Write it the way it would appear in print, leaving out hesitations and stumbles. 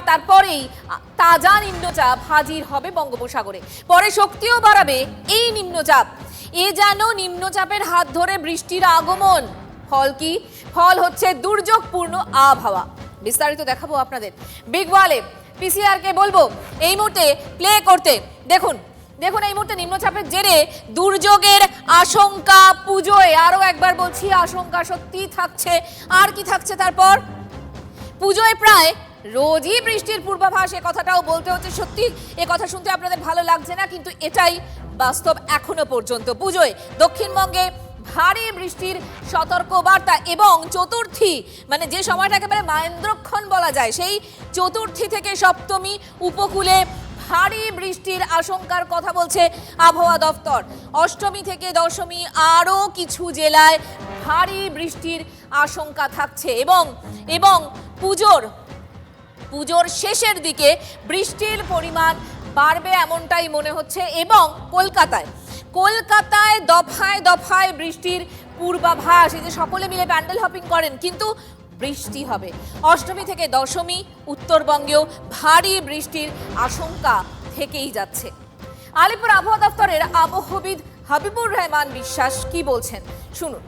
আর তারপরেই তাজা নিম্নচাপ হাজির হবে বঙ্গোপসাগরে। পরে শক্তিও বাড়াবে এই নিম্নচাপ। এ যেন নিম্নচাপের হাত ধরে বৃষ্টির আগমন। ফল কি? ফল হচ্ছে দুর্যোগপূর্ণ আবহাওয়া। বিস্তারিত দেখাবো আপনাদের। বিগ ওয়ালে পিসিআর কে বলবো এই মুহূর্তে প্লে করতে। দেখুন দেখুন এই মুহূর্তে নিম্নচাপের জেরে দুর্যোগের আশঙ্কা পুজোয়। আরো একবার বলছি, আশঙ্কা সত্যি থাকছে। আর কি থাকছে তারপর? পুজোয় প্রায় রোজই বৃষ্টির পূর্বাভাস, এ কথাটাও বলতে হচ্ছে। সত্যি এ কথা শুনতে আপনাদের ভালো লাগছে না, কিন্তু এটাই বাস্তব এখনো পর্যন্ত। পুজোয় দক্ষিণবঙ্গে ভারী বৃষ্টির সতর্ক বার্তা এবং চতুর্থী, মানে যে সময়টা একেবারে মাহেন্দ্রক্ষণ বলা যায়, সেই চতুর্থী থেকে সপ্তমী উপকূলে ভারী বৃষ্টির আশঙ্কার কথা বলছে আবহাওয়া দফতর। অষ্টমী থেকে দশমী আরও কিছু জেলায় ভারী বৃষ্টির আশঙ্কা থাকছে এবং পুজোর শেষের দিকে বৃষ্টির পরিমাণ বাড়বে এমনটাই মনে হচ্ছে। এবং কলকাতায় দফায় দফায় বৃষ্টির পূর্বাভাস। এই যে সকলে মিলে প্যান্ডেল হপিং করেন, কিন্তু বৃষ্টি হবে। অষ্টমী থেকে দশমী উত্তরবঙ্গেও ভারী বৃষ্টির আশঙ্কা থেকেই যাচ্ছে। আলিপুর আবহাওয়া দফতরের আবহবিদ হাবিবুর রহমান বিশ্বাস কি বলছেন শুনুন।